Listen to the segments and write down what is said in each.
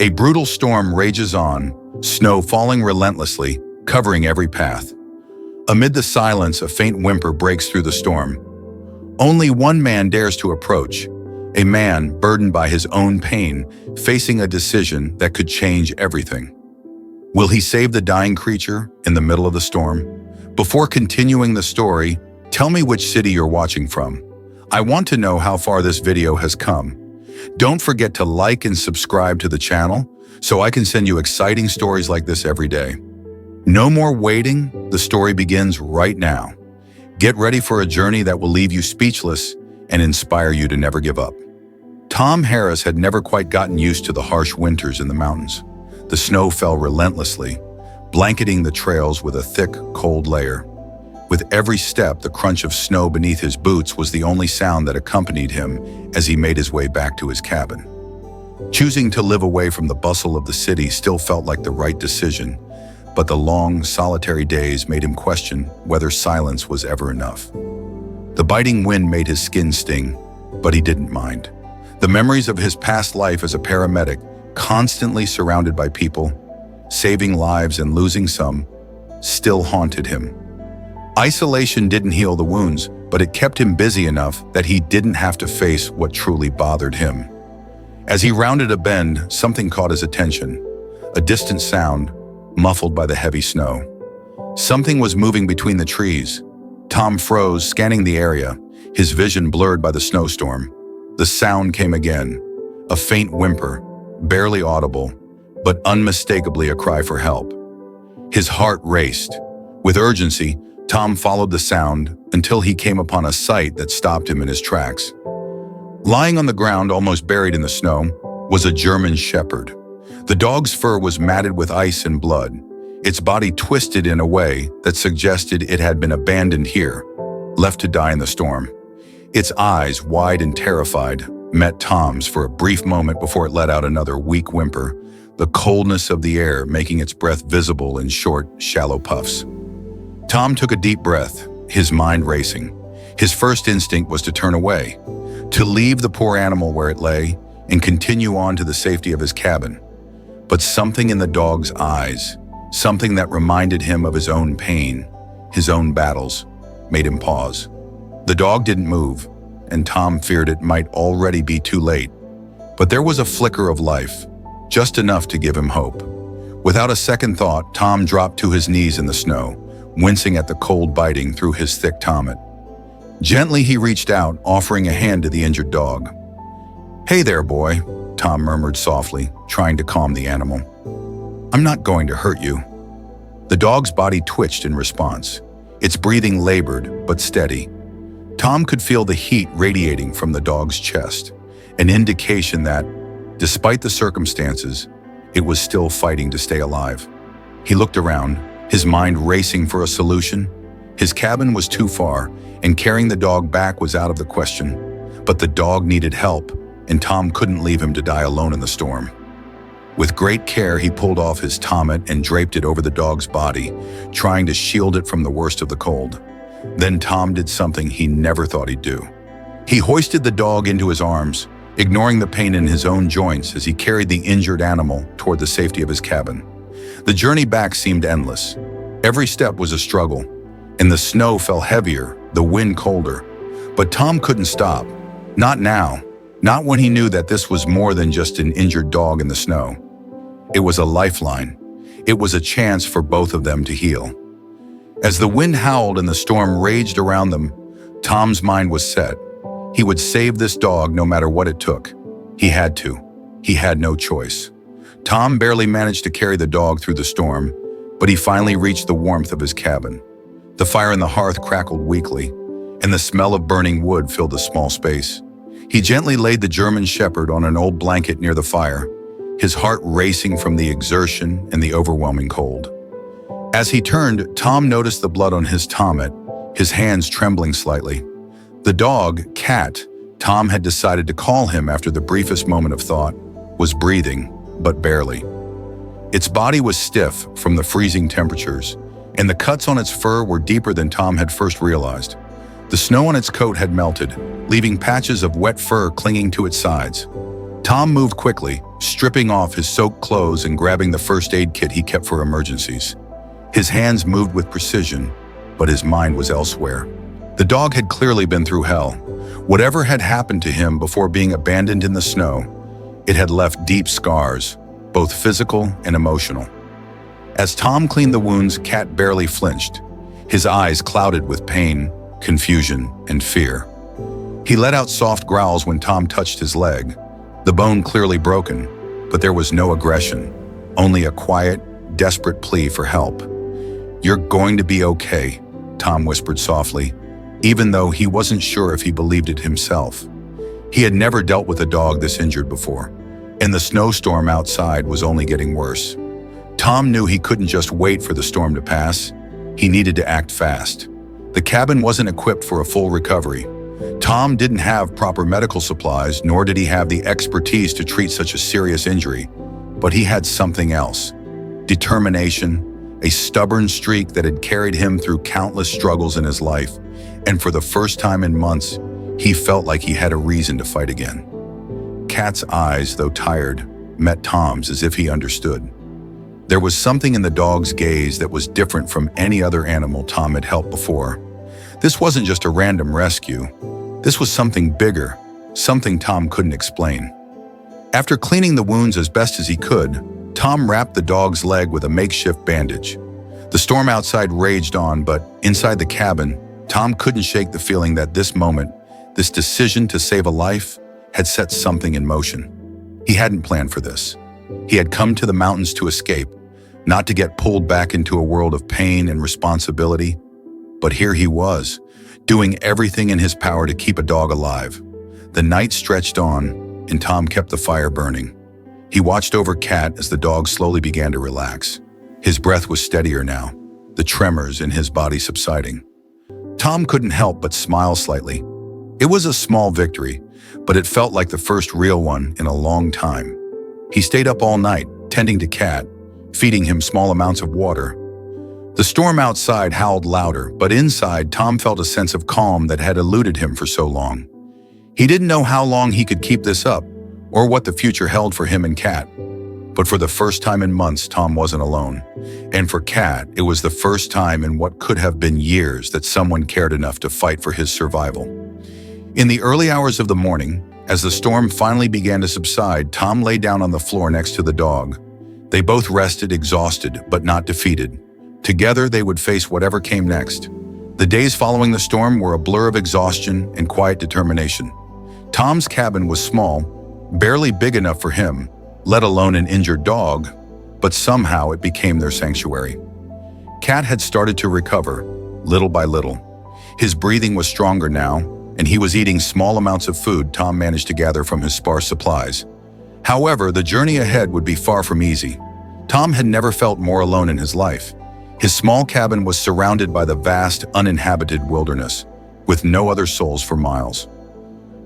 A brutal storm rages on, snow falling relentlessly, covering every path. Amid the silence, a faint whimper breaks through the storm. Only one man dares to approach, a man burdened by his own pain, facing a decision that could change everything. Will he save the dying creature in the middle of the storm? Before continuing the story, tell me which city you're watching from. I want to know how far this video has come. Don't forget to like and subscribe to the channel so I can send you exciting stories like this every day. No more waiting, the story begins right now. Get ready for a journey that will leave you speechless and inspire you to never give up. Tom Harris had never quite gotten used to the harsh winters in the mountains. The snow fell relentlessly, blanketing the trails with a thick, cold layer. With every step, the crunch of snow beneath his boots was the only sound that accompanied him as he made his way back to his cabin. Choosing to live away from the bustle of the city still felt like the right decision, but the long, solitary days made him question whether silence was ever enough. The biting wind made his skin sting, but he didn't mind. The memories of his past life as a paramedic, constantly surrounded by people, saving lives and losing some, still haunted him. Isolation didn't heal the wounds, but it kept him busy enough that he didn't have to face what truly bothered him. As he rounded a bend, something caught his attention, a distant sound, muffled by the heavy snow. Something was moving between the trees. Tom froze, scanning the area, his vision blurred by the snowstorm. The sound came again, a faint whimper, barely audible, but unmistakably a cry for help. His heart raced. With urgency, Tom followed the sound until he came upon a sight that stopped him in his tracks. Lying on the ground, almost buried in the snow, was a German shepherd. The dog's fur was matted with ice and blood, its body twisted in a way that suggested it had been abandoned here, left to die in the storm. Its eyes, wide and terrified, met Tom's for a brief moment before it let out another weak whimper, the coldness of the air making its breath visible in short, shallow puffs. Tom took a deep breath, his mind racing. His first instinct was to turn away, to leave the poor animal where it lay and continue on to the safety of his cabin. But something in the dog's eyes, something that reminded him of his own pain, his own battles, made him pause. The dog didn't move, and Tom feared it might already be too late. But there was a flicker of life, just enough to give him hope. Without a second thought, Tom dropped to his knees in the snow, wincing at the cold biting through his thick tommet. Gently, he reached out, offering a hand to the injured dog. "Hey there, boy," Tom murmured softly, trying to calm the animal. "I'm not going to hurt you." The dog's body twitched in response, its breathing labored but steady. Tom could feel the heat radiating from the dog's chest, an indication that, despite the circumstances, it was still fighting to stay alive. He looked around, his mind racing for a solution. His cabin was too far, and carrying the dog back was out of the question. But the dog needed help, and Tom couldn't leave him to die alone in the storm. With great care, he pulled off his tommet and draped it over the dog's body, trying to shield it from the worst of the cold. Then Tom did something he never thought he'd do. He hoisted the dog into his arms, ignoring the pain in his own joints as he carried the injured animal toward the safety of his cabin. The journey back seemed endless. Every step was a struggle, and the snow fell heavier, the wind colder. But Tom couldn't stop. Not now. Not when he knew that this was more than just an injured dog in the snow. It was a lifeline. It was a chance for both of them to heal. As the wind howled and the storm raged around them, Tom's mind was set. He would save this dog no matter what it took. He had to. He had no choice. Tom barely managed to carry the dog through the storm, but he finally reached the warmth of his cabin. The fire in the hearth crackled weakly, and the smell of burning wood filled the small space. He gently laid the German shepherd on an old blanket near the fire, his heart racing from the exertion and the overwhelming cold. As he turned, Tom noticed the blood on his tommet, his hands trembling slightly. The dog, Cat, Tom had decided to call him after the briefest moment of thought, was breathing, but barely. Its body was stiff from the freezing temperatures, and the cuts on its fur were deeper than Tom had first realized. The snow on its coat had melted, leaving patches of wet fur clinging to its sides. Tom moved quickly, stripping off his soaked clothes and grabbing the first aid kit he kept for emergencies. His hands moved with precision, but his mind was elsewhere. The dog had clearly been through hell. Whatever had happened to him before being abandoned in the snow, it had left deep scars, both physical and emotional. As Tom cleaned the wounds, Cat barely flinched, his eyes clouded with pain, confusion, and fear. He let out soft growls when Tom touched his leg, the bone clearly broken, but there was no aggression, only a quiet, desperate plea for help. "You're going to be okay," Tom whispered softly, even though he wasn't sure if he believed it himself. He had never dealt with a dog this injured before, and the snowstorm outside was only getting worse. Tom knew he couldn't just wait for the storm to pass. He needed to act fast. The cabin wasn't equipped for a full recovery. Tom didn't have proper medical supplies, nor did he have the expertise to treat such a serious injury. But he had something else: determination, a stubborn streak that had carried him through countless struggles in his life. And for the first time in months, he felt like he had a reason to fight again. Cat's eyes, though tired, met Tom's as if he understood. There was something in the dog's gaze that was different from any other animal Tom had helped before. This wasn't just a random rescue. This was something bigger, something Tom couldn't explain. After cleaning the wounds as best as he could, Tom wrapped the dog's leg with a makeshift bandage. The storm outside raged on, but inside the cabin, Tom couldn't shake the feeling that this moment, this decision to save a life, had set something in motion. He hadn't planned for this. He had come to the mountains to escape, not to get pulled back into a world of pain and responsibility. But here he was, doing everything in his power to keep a dog alive. The night stretched on, and Tom kept the fire burning. He watched over Cat as the dog slowly began to relax. His breath was steadier now, the tremors in his body subsiding. Tom couldn't help but smile slightly. It was a small victory, but it felt like the first real one in a long time. He stayed up all night, tending to Cat, feeding him small amounts of water. The storm outside howled louder, but inside Tom felt a sense of calm that had eluded him for so long. He didn't know how long he could keep this up, or what the future held for him and Cat. But for the first time in months, Tom wasn't alone. And for Cat, it was the first time in what could have been years that someone cared enough to fight for his survival. In the early hours of the morning, as the storm finally began to subside, Tom lay down on the floor next to the dog. They both rested, exhausted, but not defeated. Together, they would face whatever came next. The days following the storm were a blur of exhaustion and quiet determination. Tom's cabin was small, barely big enough for him, let alone an injured dog, but somehow it became their sanctuary. Cat had started to recover, little by little. His breathing was stronger now, and he was eating small amounts of food Tom managed to gather from his sparse supplies. However, the journey ahead would be far from easy. Tom had never felt more alone in his life. His small cabin was surrounded by the vast, uninhabited wilderness, with no other souls for miles.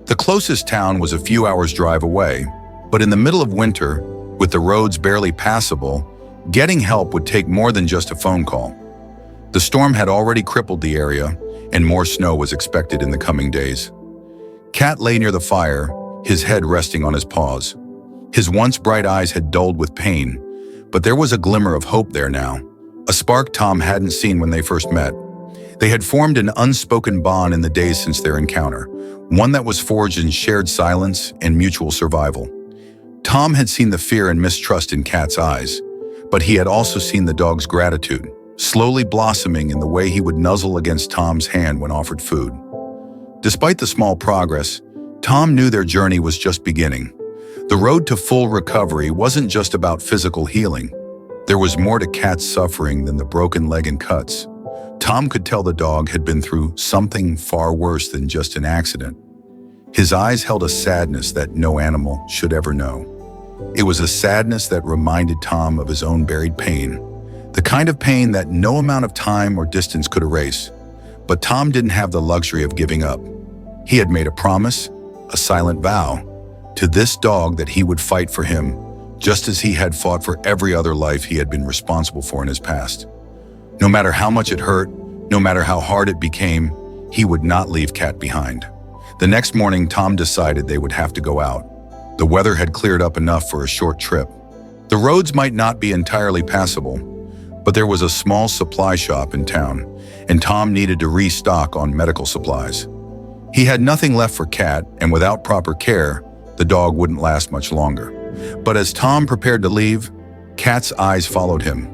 The closest town was a few hours' drive away, but in the middle of winter, with the roads barely passable, getting help would take more than just a phone call. The storm had already crippled the area, and more snow was expected in the coming days. Cat lay near the fire, his head resting on his paws. His once bright eyes had dulled with pain, but there was a glimmer of hope there now, a spark Tom hadn't seen when they first met. They had formed an unspoken bond in the days since their encounter, one that was forged in shared silence and mutual survival. Tom had seen the fear and mistrust in Cat's eyes, but he had also seen the dog's gratitude, slowly blossoming in the way he would nuzzle against Tom's hand when offered food. Despite the small progress, Tom knew their journey was just beginning. The road to full recovery wasn't just about physical healing. There was more to Cat's suffering than the broken leg and cuts. Tom could tell the dog had been through something far worse than just an accident. His eyes held a sadness that no animal should ever know. It was a sadness that reminded Tom of his own buried pain, the kind of pain that no amount of time or distance could erase. But Tom didn't have the luxury of giving up. He had made a promise, a silent vow, to this dog that he would fight for him, just as he had fought for every other life he had been responsible for in his past. No matter how much it hurt, no matter how hard it became, he would not leave Cat behind. The next morning, Tom decided they would have to go out. The weather had cleared up enough for a short trip. The roads might not be entirely passable, but there was a small supply shop in town, and Tom needed to restock on medical supplies. He had nothing left for Cat, and without proper care, the dog wouldn't last much longer. But as Tom prepared to leave, Cat's eyes followed him.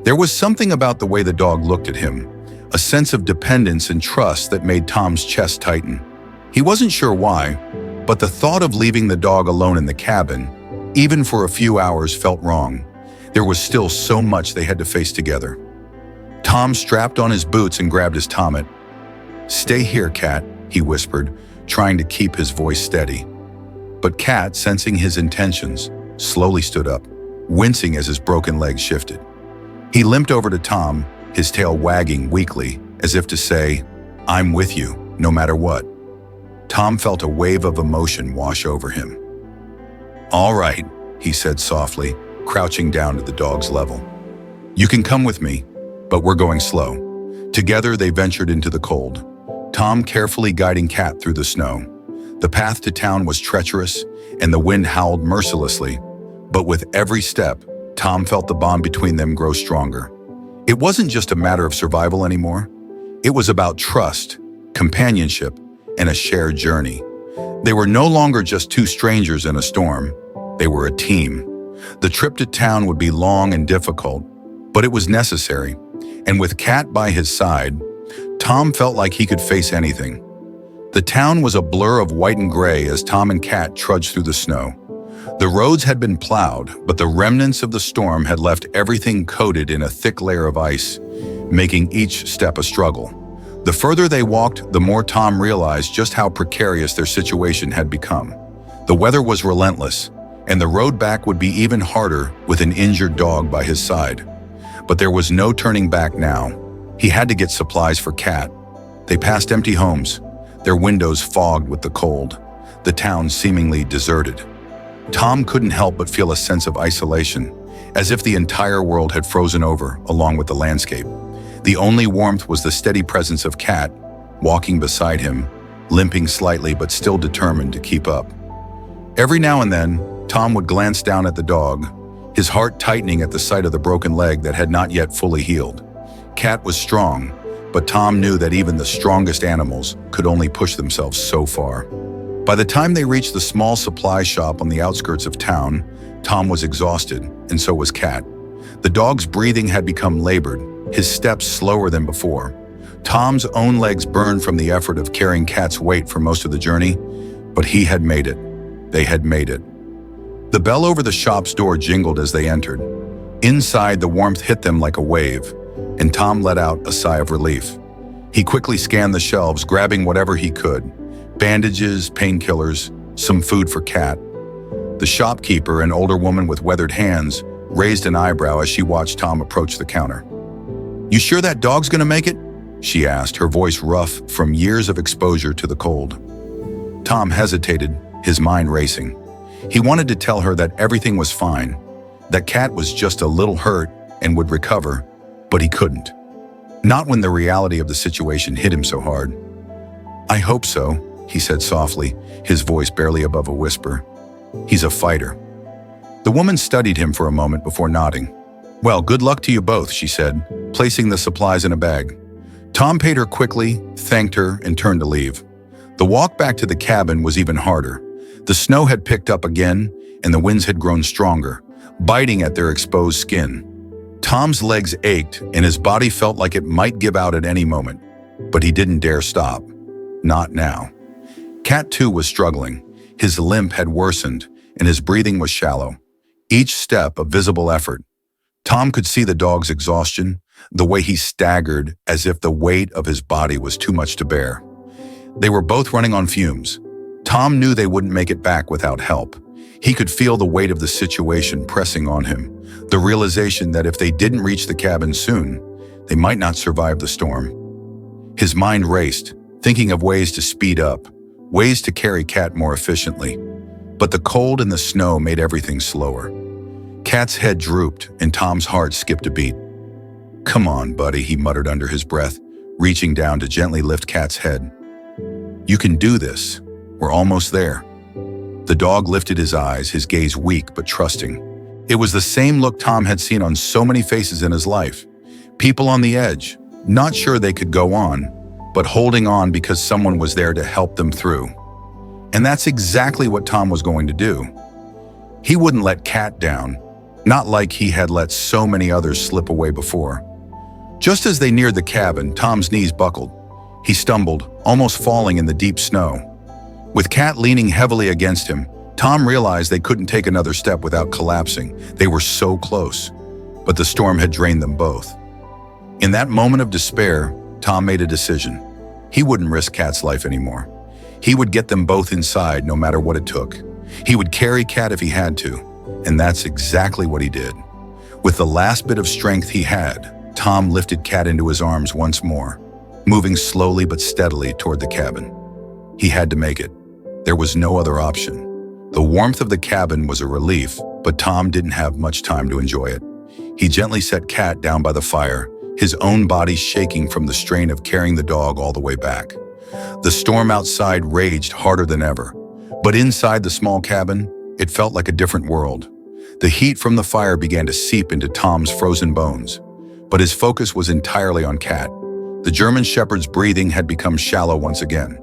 There was something about the way the dog looked at him, a sense of dependence and trust that made Tom's chest tighten. He wasn't sure why, but the thought of leaving the dog alone in the cabin, even for a few hours, felt wrong. There was still so much they had to face together. Tom strapped on his boots and grabbed his Tommet. "Stay here, Cat," he whispered, trying to keep his voice steady. But Cat, sensing his intentions, slowly stood up, wincing as his broken legs shifted. He limped over to Tom, his tail wagging weakly, as if to say, "I'm with you, no matter what." Tom felt a wave of emotion wash over him. "All right," he said softly, crouching down to the dog's level. "You can come with me, but we're going slow." Together they ventured into the cold, Tom carefully guiding Cat through the snow. The path to town was treacherous, and the wind howled mercilessly, but with every step, Tom felt the bond between them grow stronger. It wasn't just a matter of survival anymore. It was about trust, companionship, and a shared journey. They were no longer just two strangers in a storm. They were a team. The trip to town would be long and difficult, but it was necessary. And with Cat by his side, Tom felt like he could face anything. The town was a blur of white and gray as Tom and Cat trudged through the snow. The roads had been plowed, but the remnants of the storm had left everything coated in a thick layer of ice, making each step a struggle. The further they walked, the more Tom realized just how precarious their situation had become. The weather was relentless, and the road back would be even harder with an injured dog by his side. But there was no turning back now. He had to get supplies for Cat. They passed empty homes, their windows fogged with the cold, the town seemingly deserted. Tom couldn't help but feel a sense of isolation, as if the entire world had frozen over along with the landscape. The only warmth was the steady presence of Cat, walking beside him, limping slightly but still determined to keep up. Every now and then, Tom would glance down at the dog, his heart tightening at the sight of the broken leg that had not yet fully healed. Cat was strong, but Tom knew that even the strongest animals could only push themselves so far. By the time they reached the small supply shop on the outskirts of town, Tom was exhausted, and so was Cat. The dog's breathing had become labored, his steps slower than before. Tom's own legs burned from the effort of carrying Cat's weight for most of the journey, but he had made it. They had made it. The bell over the shop's door jingled as they entered. Inside, the warmth hit them like a wave, and Tom let out a sigh of relief. He quickly scanned the shelves, grabbing whatever he could: bandages, painkillers, some food for Cat. The shopkeeper, an older woman with weathered hands, raised an eyebrow as she watched Tom approach the counter. "You sure that dog's gonna make it?" she asked, her voice rough from years of exposure to the cold. Tom hesitated, his mind racing. He wanted to tell her that everything was fine, that Cat was just a little hurt and would recover, but he couldn't. Not when the reality of the situation hit him so hard. "I hope so," he said softly, his voice barely above a whisper. "He's a fighter." The woman studied him for a moment before nodding. "Well, good luck to you both," she said, placing the supplies in a bag. Tom paid her quickly, thanked her, and turned to leave. The walk back to the cabin was even harder. The snow had picked up again, and the winds had grown stronger, biting at their exposed skin. Tom's legs ached, and his body felt like it might give out at any moment, but he didn't dare stop. Not now. Cat, too, was struggling. His limp had worsened, and his breathing was shallow. Each step a visible effort. Tom could see the dog's exhaustion, the way he staggered as if the weight of his body was too much to bear. They were both running on fumes. Tom knew they wouldn't make it back without help. He could feel the weight of the situation pressing on him, the realization that if they didn't reach the cabin soon, they might not survive the storm. His mind raced, thinking of ways to speed up, ways to carry Cat more efficiently. But the cold and the snow made everything slower. Cat's head drooped, and Tom's heart skipped a beat. "Come on, buddy," he muttered under his breath, reaching down to gently lift Cat's head. "You can do this. We're almost there." The dog lifted his eyes, his gaze weak but trusting. It was the same look Tom had seen on so many faces in his life. People on the edge, not sure they could go on, but holding on because someone was there to help them through. And that's exactly what Tom was going to do. He wouldn't let Cat down, not like he had let so many others slip away before. Just as they neared the cabin, Tom's knees buckled. He stumbled, almost falling in the deep snow. With Cat leaning heavily against him, Tom realized they couldn't take another step without collapsing. They were so close, but the storm had drained them both. In that moment of despair, Tom made a decision. He wouldn't risk Cat's life anymore. He would get them both inside no matter what it took. He would carry Cat if he had to, and that's exactly what he did. With the last bit of strength he had, Tom lifted Cat into his arms once more, moving slowly but steadily toward the cabin. He had to make it. There was no other option. The warmth of the cabin was a relief, but Tom didn't have much time to enjoy it. He gently set Cat down by the fire, his own body shaking from the strain of carrying the dog all the way back. The storm outside raged harder than ever, but inside the small cabin, it felt like a different world. The heat from the fire began to seep into Tom's frozen bones, but his focus was entirely on Cat. The German Shepherd's breathing had become shallow once again,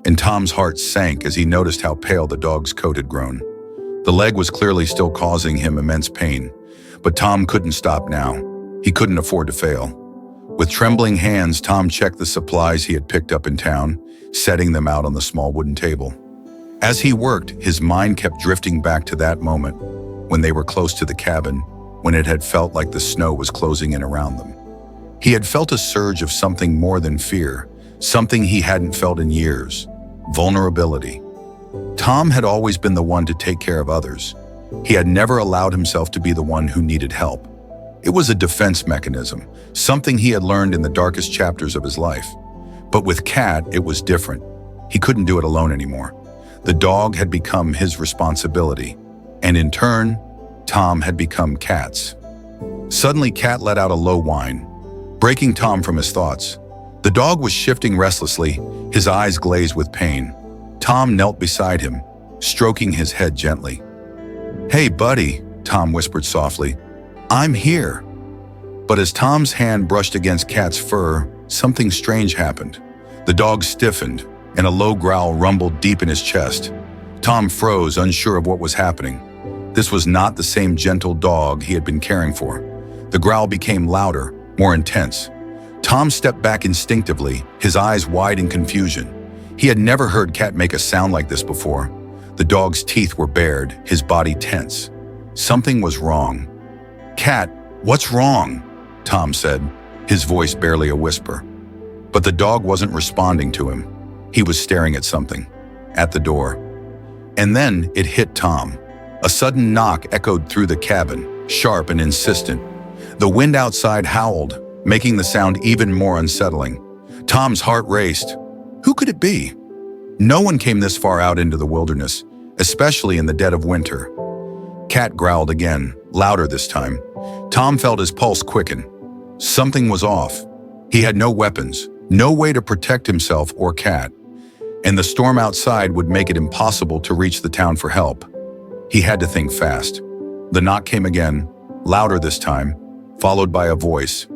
and Tom's heart sank as he noticed how pale the dog's coat had grown. The leg was clearly still causing him immense pain, but Tom couldn't stop now. He couldn't afford to fail. With trembling hands, Tom checked the supplies he had picked up in town, setting them out on the small wooden table. As he worked, his mind kept drifting back to that moment when they were close to the cabin, when it had felt like the snow was closing in around them. He had felt a surge of something more than fear, something he hadn't felt in years: vulnerability. Tom had always been the one to take care of others. He had never allowed himself to be the one who needed help. It was a defense mechanism, something he had learned in the darkest chapters of his life. But with Cat, it was different. He couldn't do it alone anymore. The dog had become his responsibility, and in turn, Tom had become Cat's. Suddenly, Cat let out a low whine, breaking Tom from his thoughts. The dog was shifting restlessly, his eyes glazed with pain. Tom knelt beside him, stroking his head gently. "Hey, buddy," Tom whispered softly. "I'm here." But as Tom's hand brushed against Cat's fur, something strange happened. The dog stiffened, and a low growl rumbled deep in his chest. Tom froze, unsure of what was happening. This was not the same gentle dog he had been caring for. The growl became louder, more intense. Tom stepped back instinctively, his eyes wide in confusion. He had never heard Cat make a sound like this before. The dog's teeth were bared, his body tense. Something was wrong. "Cat, what's wrong?" Tom said, his voice barely a whisper. But the dog wasn't responding to him. He was staring at something, at the door. And then it hit Tom. A sudden knock echoed through the cabin, sharp and insistent. The wind outside howled, making the sound even more unsettling. Tom's heart raced. Who could it be? No one came this far out into the wilderness, especially in the dead of winter. Cat growled again, louder this time. Tom felt his pulse quicken. Something was off. He had no weapons, no way to protect himself or Cat, and the storm outside would make it impossible to reach the town for help. He had to think fast. The knock came again, louder this time, followed by a voice.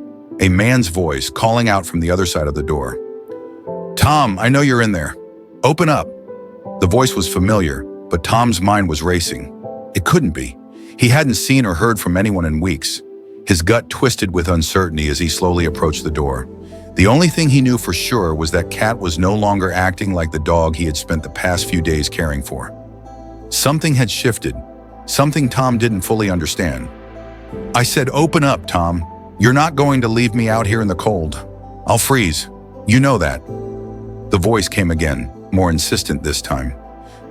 A man's voice calling out from the other side of the door. "Tom, I know you're in there. Open up." The voice was familiar, but Tom's mind was racing. It couldn't be. He hadn't seen or heard from anyone in weeks. His gut twisted with uncertainty as he slowly approached the door. The only thing he knew for sure was that Cat was no longer acting like the dog he had spent the past few days caring for. Something had shifted, something Tom didn't fully understand. "I said open up, Tom. You're not going to leave me out here in the cold. I'll freeze. You know that." The voice came again, more insistent this time.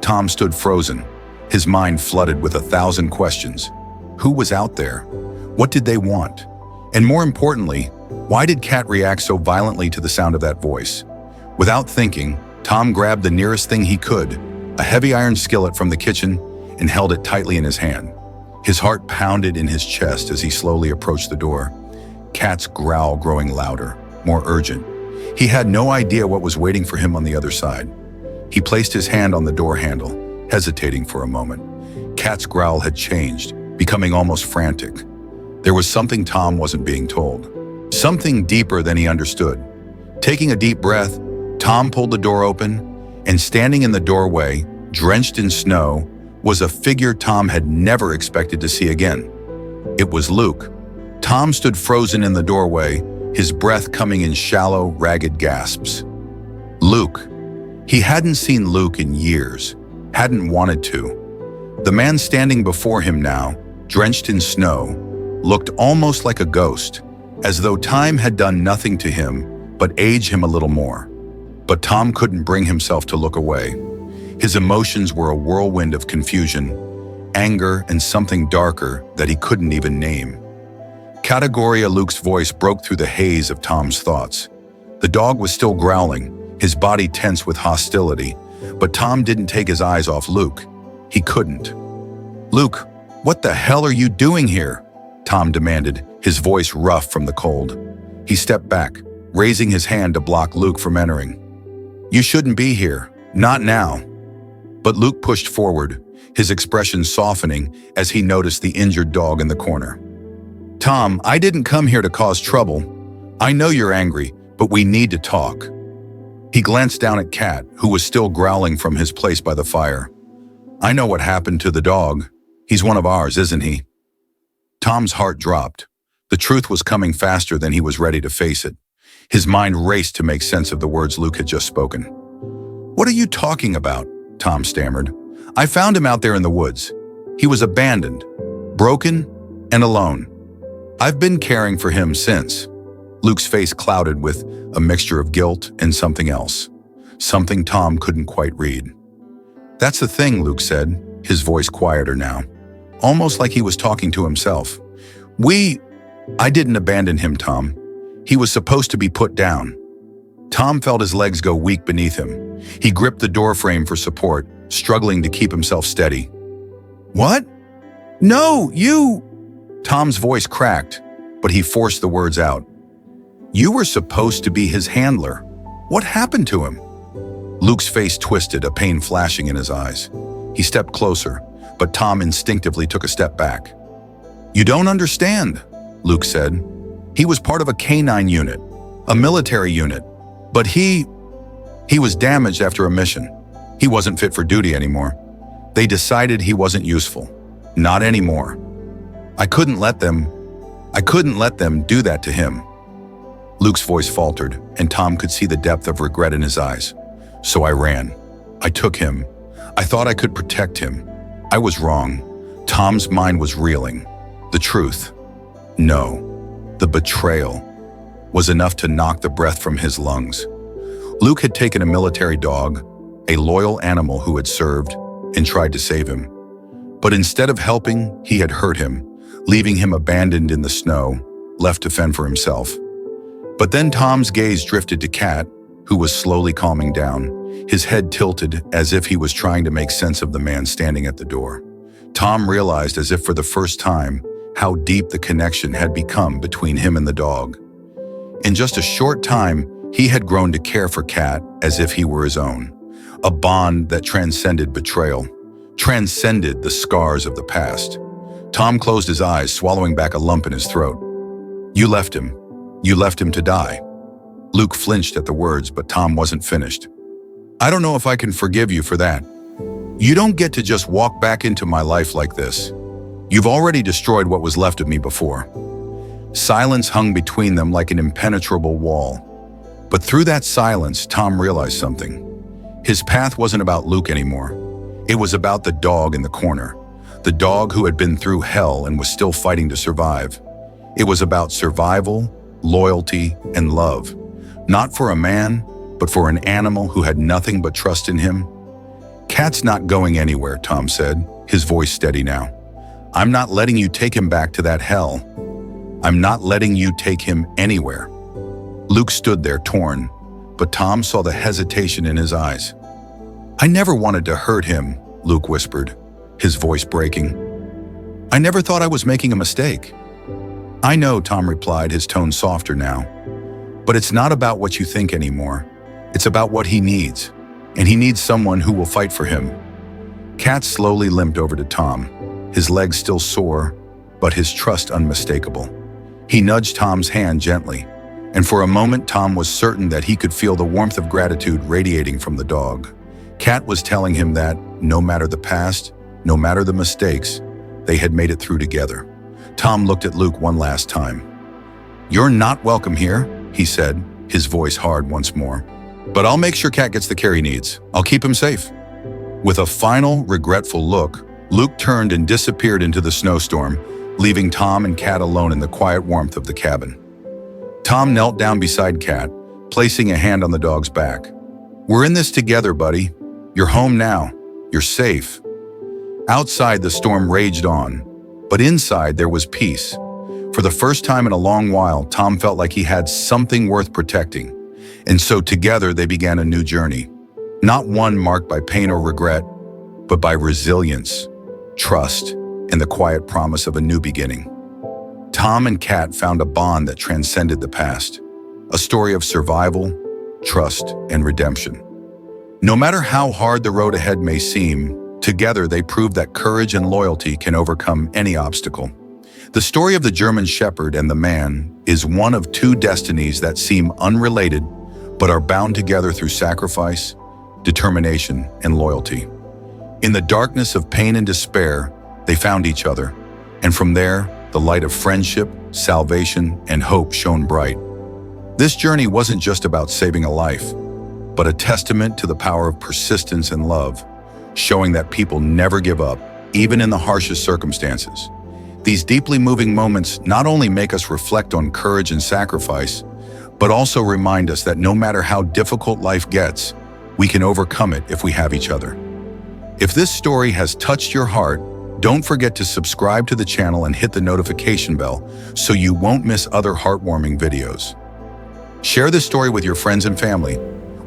Tom stood frozen, his mind flooded with 1,000 questions. Who was out there? What did they want? And more importantly, why did Cat react so violently to the sound of that voice? Without thinking, Tom grabbed the nearest thing he could, a heavy iron skillet from the kitchen, and held it tightly in his hand. His heart pounded in his chest as he slowly approached the door, Cat's growl growing louder, more urgent. He had no idea what was waiting for him on the other side. He placed his hand on the door handle, hesitating for a moment. Kat's growl had changed, becoming almost frantic. There was something Tom wasn't being told. Something deeper than he understood. Taking a deep breath, Tom pulled the door open, and standing in the doorway, drenched in snow, was a figure Tom had never expected to see again. It was Luke. Tom stood frozen in the doorway, his breath coming in shallow, ragged gasps. Luke. He hadn't seen Luke in years, hadn't wanted to. The man standing before him now, drenched in snow, looked almost like a ghost, as though time had done nothing to him but age him a little more. But Tom couldn't bring himself to look away. His emotions were a whirlwind of confusion, anger, and something darker that he couldn't even name. Categoria Luke's voice broke through the haze of Tom's thoughts. The dog was still growling, his body tense with hostility, but Tom didn't take his eyes off Luke. He couldn't. "Luke, what the hell are you doing here?" Tom demanded, his voice rough from the cold. He stepped back, raising his hand to block Luke from entering. "You shouldn't be here. Not now." But Luke pushed forward, his expression softening as he noticed the injured dog in the corner. "Tom, I didn't come here to cause trouble. I know you're angry, but we need to talk." He glanced down at Kat, who was still growling from his place by the fire. "I know what happened to the dog. He's one of ours, isn't he?" Tom's heart dropped. The truth was coming faster than he was ready to face it. His mind raced to make sense of the words Luke had just spoken. "What are you talking about?" Tom stammered. "I found him out there in the woods. He was abandoned, broken, and alone. I've been caring for him since." Luke's face clouded with a mixture of guilt and something else, something Tom couldn't quite read. "That's the thing," Luke said, his voice quieter now, almost like he was talking to himself. I didn't abandon him, Tom. He was supposed to be put down." Tom felt his legs go weak beneath him. He gripped the doorframe for support, struggling to keep himself steady. "What? No, you—" Tom's voice cracked, but he forced the words out. "You were supposed to be his handler. What happened to him?" Luke's face twisted, a pain flashing in his eyes. He stepped closer, but Tom instinctively took a step back. "You don't understand," Luke said. "He was part of a canine unit, a military unit, but he was damaged after a mission. He wasn't fit for duty anymore. They decided he wasn't useful. Not anymore. I couldn't let them do that to him." Luke's voice faltered, and Tom could see the depth of regret in his eyes. "So I ran. I took him. I thought I could protect him. I was wrong." Tom's mind was reeling. The truth, no, the betrayal, was enough to knock the breath from his lungs. Luke had taken a military dog, a loyal animal who had served, and tried to save him. But instead of helping, he had hurt him, leaving him abandoned in the snow, left to fend for himself. But then Tom's gaze drifted to Kat, who was slowly calming down, his head tilted as if he was trying to make sense of the man standing at the door. Tom realized, as if for the first time, how deep the connection had become between him and the dog. In just a short time, he had grown to care for Kat as if he were his own, a bond that transcended betrayal, transcended the scars of the past. Tom closed his eyes, swallowing back a lump in his throat. "You left him. You left him to die." Luke flinched at the words, but Tom wasn't finished. "I don't know if I can forgive you for that. You don't get to just walk back into my life like this. You've already destroyed what was left of me before." Silence hung between them like an impenetrable wall. But through that silence, Tom realized something. His path wasn't about Luke anymore. It was about the dog in the corner, the dog who had been through hell and was still fighting to survive. It was about survival, loyalty, and love, not for a man, but for an animal who had nothing but trust in him. "Kat's not going anywhere," Tom said, his voice steady now. "I'm not letting you take him back to that hell. I'm not letting you take him anywhere." Luke stood there, torn, but Tom saw the hesitation in his eyes. "I never wanted to hurt him," Luke whispered, his voice breaking. "I never thought I was making a mistake." "I know," Tom replied, his tone softer now. "But it's not about what you think anymore. It's about what he needs, and he needs someone who will fight for him." Cat slowly limped over to Tom, his legs still sore, but his trust unmistakable. He nudged Tom's hand gently, and for a moment Tom was certain that he could feel the warmth of gratitude radiating from the dog. Cat was telling him that, no matter the past, no matter the mistakes, they had made it through together. Tom looked at Luke one last time. "You're not welcome here," he said, his voice hard once more. "But I'll make sure Cat gets the care he needs. I'll keep him safe." With a final, regretful look, Luke turned and disappeared into the snowstorm, leaving Tom and Cat alone in the quiet warmth of the cabin. Tom knelt down beside Cat, placing a hand on the dog's back. "We're in this together, buddy. You're home now. You're safe." Outside, the storm raged on, but inside there was peace. For the first time in a long while, Tom felt like he had something worth protecting. And so together they began a new journey. Not one marked by pain or regret, but by resilience, trust, and the quiet promise of a new beginning. Tom and Cat found a bond that transcended the past, a story of survival, trust, and redemption. No matter how hard the road ahead may seem, together they proved that courage and loyalty can overcome any obstacle. The story of the German Shepherd and the man is one of two destinies that seem unrelated, but are bound together through sacrifice, determination, and loyalty. In the darkness of pain and despair, they found each other, and from there, the light of friendship, salvation, and hope shone bright. This journey wasn't just about saving a life, but a testament to the power of persistence and love, showing that people never give up, even in the harshest circumstances. These deeply moving moments not only make us reflect on courage and sacrifice, but also remind us that no matter how difficult life gets, we can overcome it if we have each other. If this story has touched your heart, don't forget to subscribe to the channel and hit the notification bell so you won't miss other heartwarming videos. Share this story with your friends and family,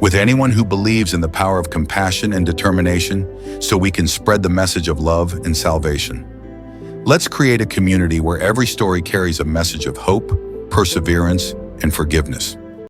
with anyone who believes in the power of compassion and determination, so we can spread the message of love and salvation. Let's create a community where every story carries a message of hope, perseverance, and forgiveness.